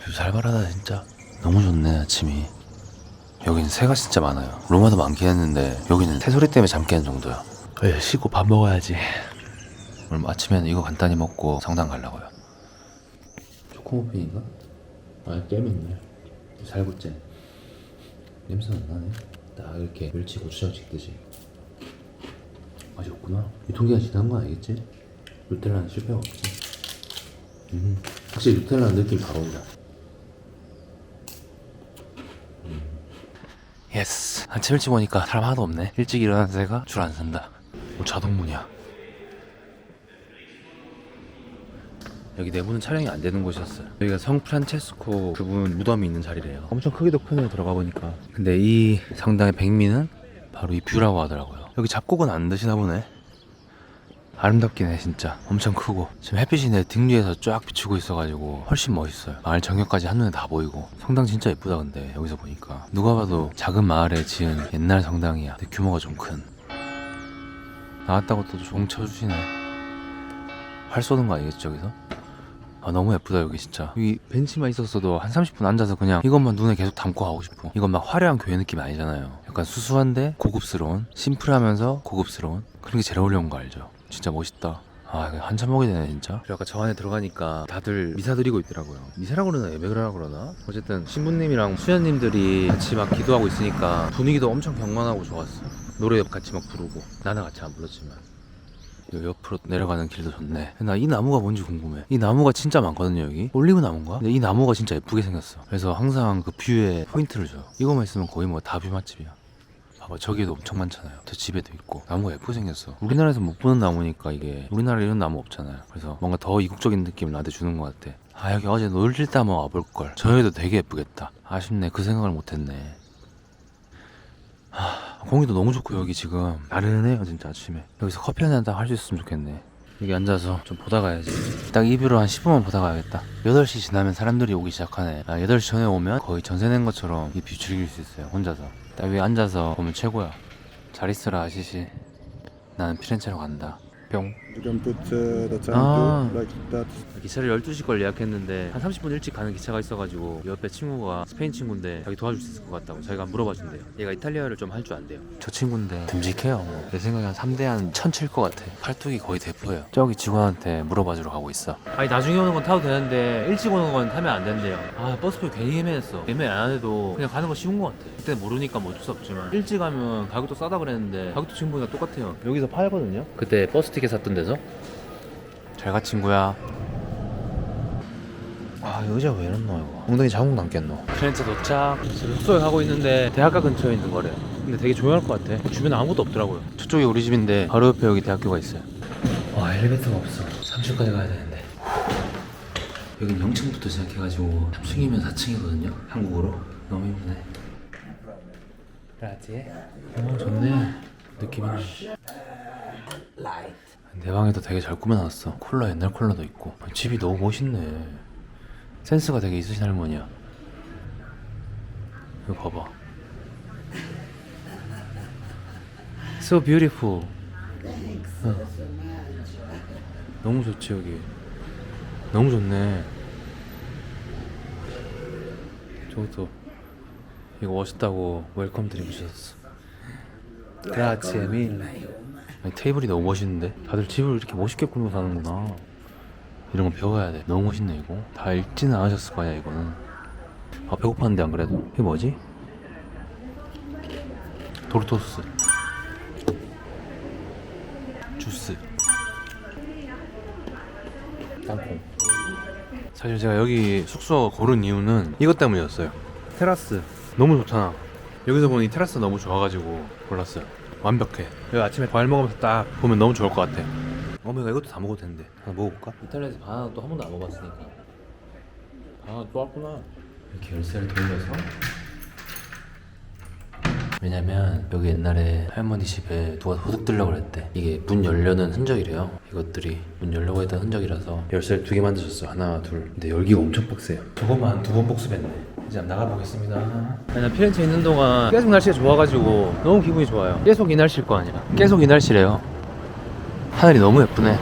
뷰 살벌하다 진짜. 너무 좋네 아침이. 여긴 새가 진짜 많아요. 로마도 많긴 했는데 여기는 새소리 때문에 잠 깨는 정도야. 씻고 밥 먹어야지. 오늘 아침에는 이거 간단히 먹고 성당 가려고요. 초코머핀인가? 아 깨있네. 살구잼. 냄새는 안 나네. 딱 이렇게 멸치 고추장 찍듯이. 맛이 없구나. 유통기한 지난 건 아니겠지? 누텔라는 실패가 없지. 확실히 누텔라는 느낌 바로 온다. 예스. 아침 일찍 오니까 사람 하나도 없네. 일찍 일어난 새가 줄 안 선다. 자동문이야. 여기 내부는 촬영이 안 되는 곳이었어요. 여기가 성 프란체스코 그분 무덤이 있는 자리래요. 엄청 크기도 크네요. 들어가 보니까. 근데 이 성당의 백미는 바로 이 뷰라고 하더라고요. 여기 잡곡은 안 드시나 보네. 아름답긴 해 진짜. 엄청 크고 지금 햇빛이 내 등 뒤에서 쫙 비추고 있어가지고 훨씬 멋있어요. 마을 정역까지 한눈에 다 보이고. 성당 진짜 예쁘다. 근데 여기서 보니까 누가 봐도 작은 마을에 지은 옛날 성당이야. 근데 규모가 좀 큰. 나왔다고 또 종 쳐주시네. 활 쏘는 거 아니겠지 저기서? 아 너무 예쁘다 여기 진짜. 여기 벤치만 있었어도 한 30분 앉아서 그냥 이것만 눈에 계속 담고 가고 싶어. 이건 막 화려한 교회 느낌이 아니잖아요. 약간 수수한데 고급스러운, 심플하면서 고급스러운 그런 게 제일 어려운 거 알죠? 진짜 멋있다. 아 이거 한참 먹게 되네 진짜. 그리고 아까 저 안에 들어가니까 다들 미사 드리고 있더라고요. 미사라고 그러나 예배라고 그러나? 어쨌든 신부님이랑 수녀님들이 같이 막 기도하고 있으니까 분위기도 엄청 경건하고 좋았어. 노래 같이 막 부르고. 나는 같이 안 불렀지만. 이 옆으로 내려가는 길도 좋네. 나 이 나무가 뭔지 궁금해. 이 나무가 진짜 많거든요 여기. 올리브 나무인가? 근데 이 나무가 진짜 예쁘게 생겼어. 그래서 항상 그 뷰에 포인트를 줘요. 이거만 있으면 거의 뭐 다 뷰 맛집이야. 봐봐 저기에도 엄청 많잖아요. 저 집에도 있고. 나무가 예쁘게 생겼어. 우리나라에서 못 보는 나무니까 이게. 우리나라에 이런 나무 없잖아요. 그래서 뭔가 더 이국적인 느낌을 나한테 주는 것 같아. 아 여기 어제 놀릴 때 한번 와볼걸. 저기도 되게 예쁘겠다. 아쉽네. 그 생각을 못했네. 공기도 너무 좋고 여기 지금 나른해요 진짜 아침에. 여기서 커피 한잔 딱 할 수 있으면 좋겠네. 여기 앉아서 좀 보다 가야지. 딱 이 뷰로 한 10분만 보다 가야겠다. 8시 지나면 사람들이 오기 시작하네. 8시 전에 오면 거의 전세 낸 것처럼 이 뷰 즐길 수 있어요 혼자서. 딱 위에 앉아서 보면 최고야. 잘 있어라 아시시. 나는 피렌체로 간다. 뿅. You can put the Ah. tempo like that. 기차를 12시 걸 예약했는데 한 30분 일찍 가는 기차가 있어가지고 옆에 친구가 스페인 친구인데 자기 도와줄 수 있을 것 같다고 자기가 물어봐 준대요. 얘가 이탈리아를 좀 할 줄 안돼요. 저 친구인데 듬직해요. 뭐. 내 생각에 한 3대 한 1000칠 것 같아. 팔뚝이 거의 대포예요. 저기 직원한테 물어봐 주러 가고 있어. 아니 나중에 오는 건 타도 되는데 일찍 오는 건 타면 안 된대요. 아 버스표 괜히 애매했어. 애매 안 해도 그냥 가는 거 쉬운 것 같아. 그때 모르니까 뭐 어쩔 수 없지만 일찍 가면 가격도 싸다 그랬는데 가격도 지금 보니까 똑같아요. 여기서 팔거든요. 그때 버스 티켓 샀던 데서. 잘 가 친구야. 아 의자 왜 이랬노 이거. 엉덩이 자국 남겠노. 피렌체 도착. 지금 숙소에 가고 있는데 대학가 근처에 있는 거래요. 근데 되게 조용할 것 같아. 주변에 아무것도 없더라고요. 저쪽이 우리 집인데 바로 옆에 여기 대학교가 있어요. 와 엘리베이터가 없어. 3층까지 가야 되는데. 여긴 0층부터 시작해가지고 3층이면 4층이거든요 한국어로. 너무 힘드네. 라지에? 좋네 느낌이. 내 방에도 되게 잘 꾸며놨어. 콜라 옛날 콜라도 있고. 집이 너무 멋있네. 센스가 되게 있으신 할머니야. 이거 봐봐. So beautiful. 너무 좋지 여기. 너무 좋네. 저것도 이거 멋있다고 웰컴 드링크 주셨어. 그라치에 밀. 아니, 테이블이 너무 멋있는데? 다들 집을 이렇게 멋있게 꾸며 사는구나. 이런 거 배워야 돼. 너무 멋있네 이거. 다 읽지는 않으셨을 거야 이거는. 아 배고팠는데 안 그래도. 이게 뭐지? 도르토스 주스 땅콩. 사실 제가 여기 숙소 고른 이유는 이것 때문이었어요. 테라스 너무 좋잖아. 여기서 보니 테라스 너무 좋아가지고 골랐어요. 완벽해. 여기 아침에 과일 먹으면서 딱 보면 너무 좋을 것 같아. 어머니가 이것도 다 먹어도 되는데 하나 먹어볼까? 이탈리아에서 바나나 또 한 번도 안 먹어봤으니까. 바나나 또 왔구나. 이렇게 열쇠를 돌려서. 왜냐면 여기 옛날에 할머니 집에 누가 도둑 들려고 그랬대. 이게 문 열려는 흔적이래요. 이것들이 문 열려고 했던 흔적이라서 열쇠를 2개 만드셨어. 하나 둘. 근데 열기가 엄청 빡세요. 저것만 2번 복습했네. 이제 한번 나가보겠습니다. 아니, 나 피렌체 있는 동안 계속 날씨가 좋아가지고 너무 기분이 좋아요. 계속 이 날씨일 거 아니야. 계속 이 날씨래요. 하늘이 너무 예쁘네.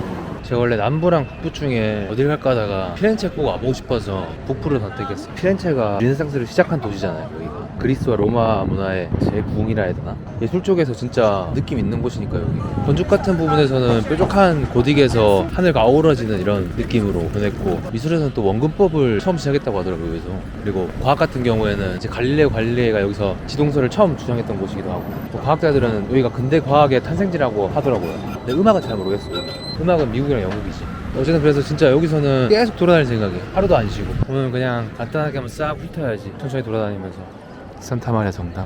제가 원래 남부랑 북부 중에 어딜 갈까 하다가 피렌체 꼭 와보고 싶어서 북부를 선택했어요. 피렌체가 르네상스를 시작한 도시잖아요. 여기가 그리스와 로마 문화의 제부흥이라 해야 되나? 예술 쪽에서 진짜 느낌 있는 곳이니까 여기 건축 같은 부분에서는 뾰족한 고딕에서 하늘과 아우러지는 이런 느낌으로 보냈고, 미술에서는 또 원근법을 처음 시작했다고 하더라고요. 여기서. 그리고 과학 같은 경우에는 이제 갈릴레오가 여기서 지동설을 처음 주장했던 곳이기도 하고, 또 과학자들은 여기가 근대 과학의 탄생지라고 하더라고요. 근데 음악은 잘 모르겠어요. 음악은 미국이랑 영국이지. 어쨌든 그래서 진짜 여기서는 계속 돌아다닐 생각이에요. 하루도 안 쉬고. 오늘 그냥 간단하게 한번 싹 훑어야지. 천천히 돌아다니면서. 산타마리아 성당.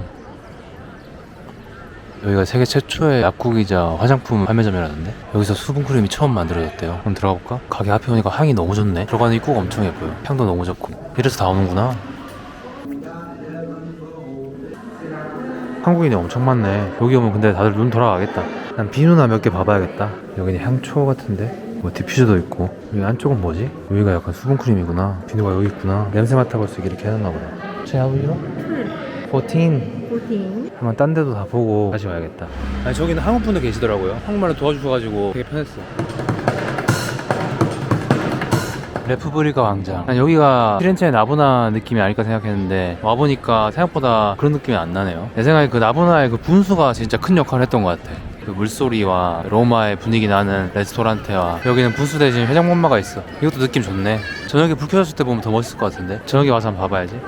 여기가 세계 최초의 약국이자 화장품 판매점이라던데? 여기서 수분크림이 처음 만들어졌대요. 그럼 들어가 볼까? 가게 앞에 오니까 향이 너무 좋네. 들어가는 입구가 엄청 예뻐요. 향도 너무 좋고. 이래서 다 오는구나. 한국인이 엄청 많네. 여기 오면 근데 다들 눈 돌아가겠다. 난 비누나 몇 개 봐봐야겠다. 여기는 향초 같은데? 뭐 디퓨저도 있고. 여기 안쪽은 뭐지? 여기가 약간 수분크림이구나. 비누가 여기 있구나. 냄새 맡아볼 수 있게 이렇게 해놨나 보다. 최하위로? 14. 한번 딴 데도 다 보고 다시 와야겠다. 아니 저기는 한국 분들 계시더라고요. 한국말로 도와주셔가지고 되게 편했어. 레푸브리카 광장. 난 여기가 피렌체의 나보나 느낌이 아닐까 생각했는데 와보니까 생각보다 그런 느낌이 안 나네요. 내 생각에 그 나보나의 그 분수가 진짜 큰 역할을 했던 것 같아. 그 물소리와 로마의 분위기 나는 레스토랑테와 여기는 분수 대신 회전목마가 있어. 이것도 느낌 좋네. 저녁에 불 켜졌을 때 보면 더 멋있을 것 같은데. 저녁에 와서 한번 봐봐야지.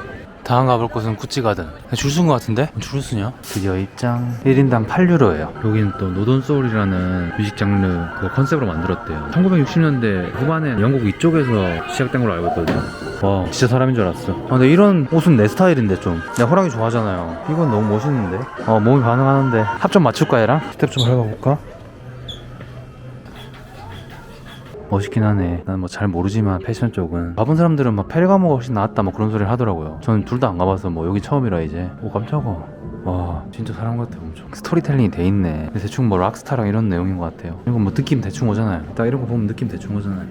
다음 가볼 곳은 구찌가든. 줄 쓴 것 같은데? 줄을 쓰냐? 드디어 입장. 1인당 8유로예요. 여기는 또 노던소울이라는 뮤직 장르 그거 컨셉으로 만들었대요. 1960년대 후반에 영국 이쪽에서 시작된 걸로 알고 있거든요. 와 진짜 사람인 줄 알았어. 근데 이런 옷은 내 스타일인데 좀. 내가 호랑이 좋아하잖아요. 이건 너무 멋있는데? 몸이 반응하는데. 합 좀 맞출까 얘랑? 스텝 좀 밟아볼까? 멋있긴 하네. 난 뭐 잘 모르지만 패션 쪽은 가본 사람들은 막 페르가모가 훨씬 낫다 뭐 그런 소리를 하더라고요. 저는 둘 다 안 가봐서 뭐 여기 처음이라 이제. 오 깜짝아. 와 진짜 사람 같아 엄청. 스토리텔링이 돼 있네. 대충 뭐 락스타랑 이런 내용인 것 같아요. 이건 뭐 느낌 대충 오잖아요. 딱 이런 거 보면 느낌 대충 오잖아요.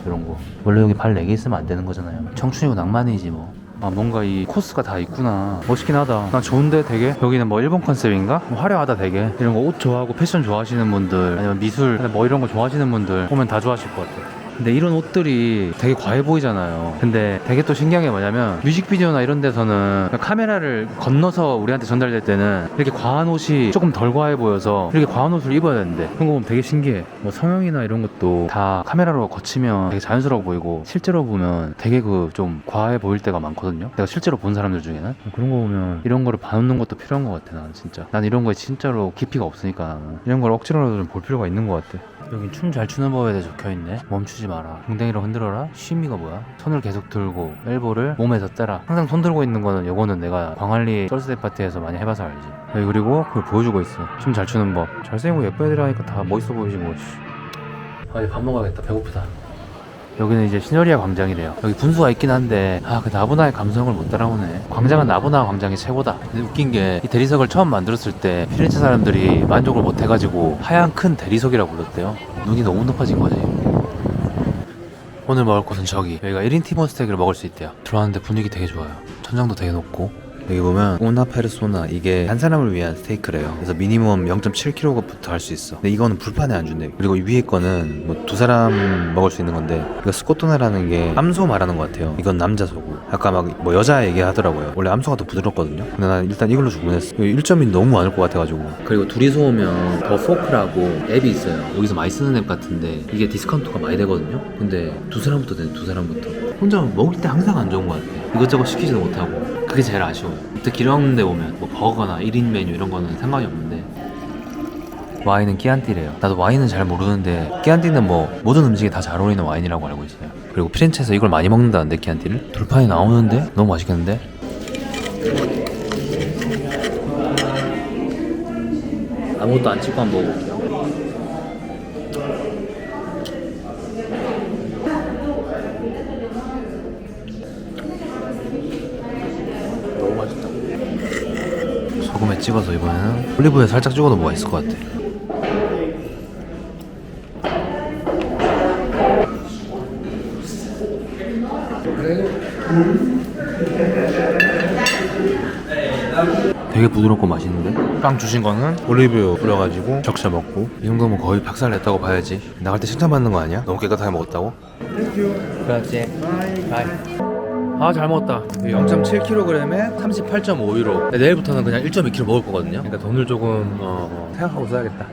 이런 거 원래 여기 발 4개 있으면 안 되는 거잖아요. 청춘이고 낭만이지 뭐. 뭔가 이 코스가 다 있구나. 멋있긴 하다. 난 좋은데 되게. 여기는 뭐 일본 컨셉인가? 뭐 화려하다 되게. 이런 거 옷 좋아하고 패션 좋아하시는 분들 아니면 미술 뭐 이런 거 좋아하시는 분들 보면 다 좋아하실 것 같아. 근데 이런 옷들이 되게 과해 보이잖아요. 근데 되게 또 신기한 게 뭐냐면 뮤직비디오나 이런 데서는 카메라를 건너서 우리한테 전달될 때는 이렇게 과한 옷이 조금 덜 과해 보여서 이렇게 과한 옷을 입어야 되는데 그런 거 보면 되게 신기해. 뭐 성형이나 이런 것도 다 카메라로 거치면 되게 자연스러워 보이고 실제로 보면 되게 그 좀 과해 보일 때가 많거든요. 내가 실제로 본 사람들 중에는 그런 거 보면 이런 거를 봐놓는 것도 필요한 것 같아. 나는 진짜 난 이런 거에 진짜로 깊이가 없으니까 나는 이런 걸 억지로라도 좀 볼 필요가 있는 것 같아. 여긴 춤 잘 추는 법에 대해 적혀있네. 멈추지 마라. 엉덩이로 흔들어라. 쉼이가 뭐야? 손을 계속 들고 엘보를 몸에서 떼라. 항상 손 들고 있는 거는 요거는 내가 광안리 썰스데이 파티에서 많이 해봐서 알지. 여기 그리고 그걸 보여주고 있어. 춤 잘 추는 법. 잘생기고 예쁜 애들 하니까 다 멋있어 보이지 뭐. 이제 밥 먹어야겠다. 배고프다. 여기는 이제 시너리아 광장이래요. 여기 분수가 있긴 한데 그 나보나의 감성을 못 따라오네. 광장은 나보나 광장이 최고다. 근데 웃긴 게 이 대리석을 처음 만들었을 때 피렌체 사람들이 만족을 못 해가지고 하얀 큰 대리석이라고 불렀대요. 눈이 너무 높아진 거지. 오늘 먹을 곳은 저기. 여기가 1인 티본 스테이크를 먹을 수 있대요. 들어왔는데 분위기 되게 좋아요. 천장도 되게 높고. 여기 보면 우나 페르소나 이게 한 사람을 위한 스테이크래요. 그래서 미니멈 0.7kg부터 할 수 있어. 근데 이거는 불판에 안 준대. 그리고 위에 거는 뭐 2사람 먹을 수 있는 건데 이거 스코토네라는 게 암소 말하는 것 같아요. 이건 남자 소고. 아까 막 뭐 여자 얘기하더라고요. 원래 암소가 더 부드럽거든요. 근데 난 일단 이걸로 주문했어. 1점이 너무 많을 것 같아가지고. 그리고 둘이서 오면 더 포크라고 앱이 있어요. 여기서 많이 쓰는 앱 같은데 이게 디스카운트가 많이 되거든요. 근데 2사람부터 되네. 2사람부터. 혼자 먹을 때 항상 안 좋은 것 같아. 이것저것 시키지도 못하고. 그게 제일 아쉬워. 그때 길 없는 데 오면 뭐 버거나 1인 메뉴 이런 거는 상관이 없는데. 와인은 끼안띠래요. 나도 와인은 잘 모르는데 끼안띠는 뭐 모든 음식에 다 잘 어울리는 와인이라고 알고 있어요. 그리고 피렌체에서 이걸 많이 먹는다는데 끼안띠를. 돌판이 나오는데? 너무 맛있겠는데? 아무것도 안 찍고 한번 먹어볼게요. 너무 맛있다. 소금에 찍어서 이번에는 올리브유에 살짝 찍어도 뭐가 있을 것 같아. 되게 부드럽고 맛있는데? 빵 주신 거는 올리브유 뿌려가지고 적셔 먹고, 이 정도면 거의 박살 냈다고 봐야지. 나갈 때 칭찬받는 거 아니야? 너무 깨끗하게 먹었다고? 그렇지. 바이. 아, 잘 먹었다. 0.7kg에 38.5유로. 내일부터는 그냥 1.2kg 먹을 거거든요. 그러니까 돈을 조금 생각하고 써야겠다.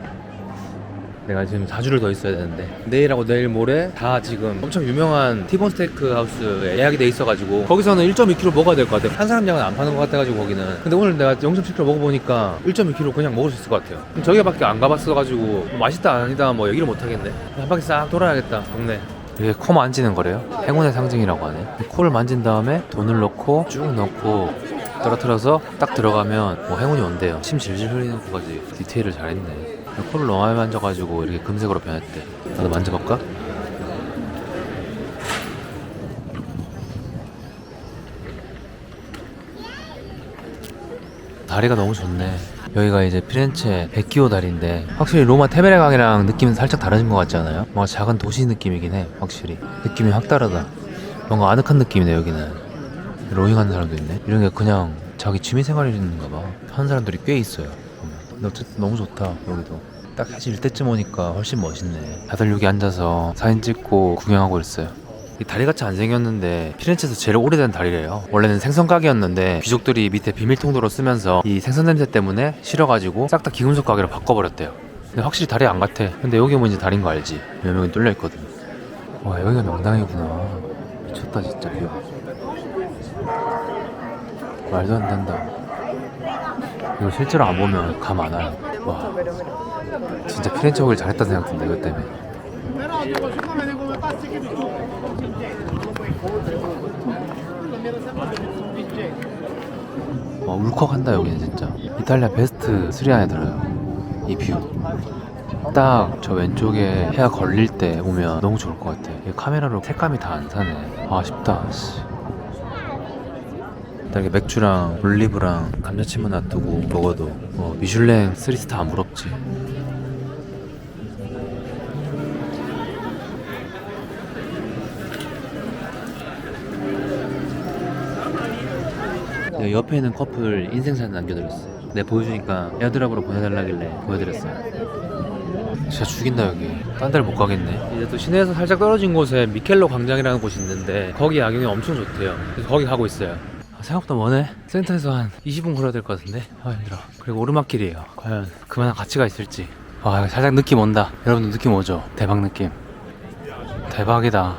내가 지금 4주를 더 있어야 되는데, 내일하고 내일 모레 다 지금 엄청 유명한 티본 스테이크 하우스에 예약이 돼 있어가지고 거기서는 1.2kg 먹어야 될 것 같아요. 한 사람 양은 안 파는 것 같아가지고 거기는. 근데 오늘 내가 0.7kg 먹어보니까 1.2kg 그냥 먹을 수 있을 것 같아요. 저기밖에 안 가봤어가지고 뭐 맛있다 아니다 뭐 얘기를 못 하겠네. 한 바퀴 싹 돌아야겠다 동네. 이게 코 만지는 거래요. 행운의 상징이라고 하네. 코를 만진 다음에 돈을 넣고 쭉 넣고 떨어뜨려서 딱 들어가면 뭐 행운이 온대요. 침 질질 흘리는 코까지 디테일을 잘했네. 코를 너무 많이 만져가지고 이렇게 금색으로 변했대. 나도 만져볼까? 다리가 너무 좋네. 여기가 이제 피렌체 베키오 다리인데, 확실히 로마 테베레 강이랑 느낌은 살짝 다른 것 같지 않아요? 뭔가 작은 도시 느낌이긴 해. 확실히 느낌이 확 다르다. 뭔가 아늑한 느낌이네. 여기는 로잉하는 사람도 있네. 이런 게 그냥 자기 취미생활인가 봐. 하는 사람들이 꽤 있어요 보면. 근데 어쨌든 너무 좋다. 여기도 딱 해질 때쯤 오니까 훨씬 멋있네. 다들 여기 앉아서 사진 찍고 구경하고 있어요. 이 다리같이 안 생겼는데 피렌체에서 제일 오래된 다리래요. 원래는 생선 가게였는데 귀족들이 밑에 비밀통로로 쓰면서 이 생선 냄새 때문에 싫어가지고 싹 다 기금속 가게로 바꿔버렸대요. 근데 확실히 다리 안 같아. 근데 여기 오면 이제 다리인 거 알지? 몇 명이 뚫려있거든. 와, 여기가 명당이구나. 미쳤다 진짜. 말도 안 된다. 이거 실제로 안 보면 감 안 와요. 와, 진짜 피렌체 오길 잘했다 생각 든다 이것 때문에. 울컥한다 여기는 진짜. 이탈리아 베스트 3 안에 들어요. 이 뷰. 딱 저 왼쪽에 해가 걸릴 때 오면 너무 좋을 것 같아. 이 카메라로 색감이 다 안 사네. 아쉽다. 이렇게 맥주랑 올리브랑 감자칩만 놔두고 먹어도 미슐랭 3스타 안 부럽지. 옆에 있는 커플 인생사진 남겨드렸어. 내가 보여주니까 에어드랍으로 보내달라길래 보여드렸어요. 진짜 죽인다 여기. 딴 데를 못 가겠네. 이제 또 시내에서 살짝 떨어진 곳에 미켈로 광장이라는 곳이 있는데 거기 야경이 엄청 좋대요. 그래서 거기 가고 있어요. 생각보다 머네. 센터에서 한 20분 걸어야 될 것 같은데. 힘들어. 그리고 오르막길이에요. 과연 그만한 가치가 있을지. 와, 살짝 느낌 온다. 여러분들 느낌 오죠? 대박 느낌. 대박이다.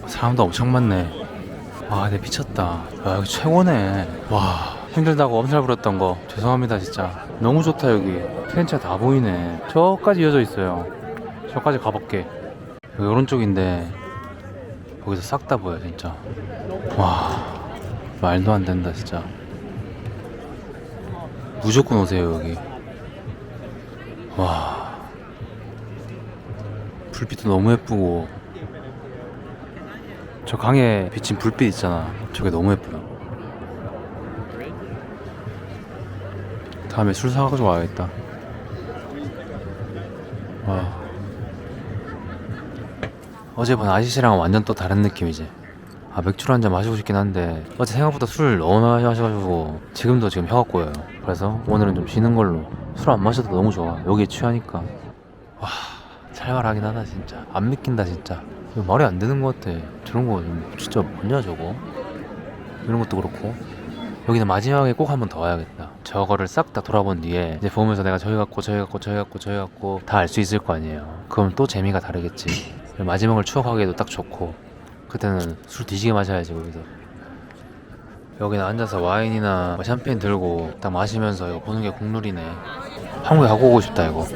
사람도 엄청 많네. 와, 내 미쳤다. 야, 여기 최고네. 와, 힘들다고 엄살 부렸던 거 죄송합니다 진짜. 너무 좋다 여기. 피렌체 다 보이네. 저까지 이어져 있어요. 저까지 가볼게. 여기 오른쪽인데 거기서 싹 다 보여 진짜. 와, 말도 안 된다 진짜. 무조건 오세요 여기. 와, 불빛도 너무 예쁘고 저 강에 비친 불빛 있잖아. 저게 너무 예뻐요. 다음에 술 사가지고 와야겠다. 와, 어제 본 아저씨랑은 완전 또 다른 느낌이지. 맥주를 한잔 마시고 싶긴 한데 어제 생각보다 술을 너무 많이 마셔가지고 지금 혀가 꼬여요. 그래서 오늘은 좀 쉬는 걸로. 술 안 마셔도 너무 좋아 여기에 취하니까. 와, 살벌하긴 하다 진짜. 안 믿긴다 진짜. 이거 말이 안 되는 것 같아. 저런 거 진짜 뭐냐 저거. 이런 것도 그렇고. 여기는 마지막에 꼭 한 번 더 와야겠다. 저거를 싹 다 돌아본 뒤에 이제 보면서 내가 저기 갔고 다 알 수 있을 거 아니에요. 그럼 또 재미가 다르겠지. 마지막을 추억하기에도 딱 좋고. 그때는 술 뒤지게 마셔야지 거기서. 여기는 앉아서 와인이나 샴페인 들고 딱 마시면서 이거 보는 게 국룰이네. 한국에 가고 오고 싶다 이거.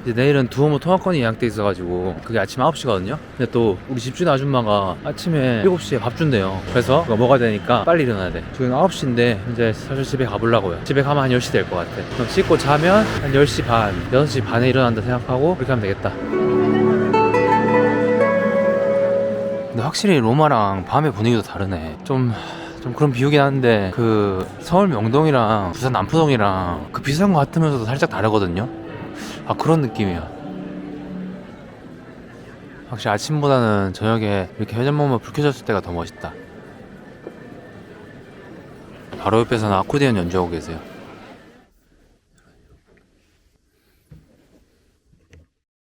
이제 내일은 두오모 통화권이 예약돼 있어가지고 그게 아침 9시거든요. 근데 또 우리 집주인 아줌마가 아침에 7시에 밥 준대요. 그래서 그거 먹어야 되니까 빨리 일어나야 돼. 지금 9시인데 이제 사실 집에 가보려고요. 집에 가면 한 10시 될 것 같아. 그럼 씻고 자면 한 10시 반, 6시 반에 일어난다 생각하고 그렇게 하면 되겠다. 근데 확실히 로마랑 밤의 분위기도 다르네. 좀 그런 비유긴 한데 그 서울 명동이랑 부산 남포동이랑 그 비슷한 것 같으면서도 살짝 다르거든요. 그런 느낌이야. 확실히 아침보다는 저녁에 이렇게 회전목마 불 켜졌을 때가 더 멋있다. 바로 옆에서는 아코디언 연주하고 계세요.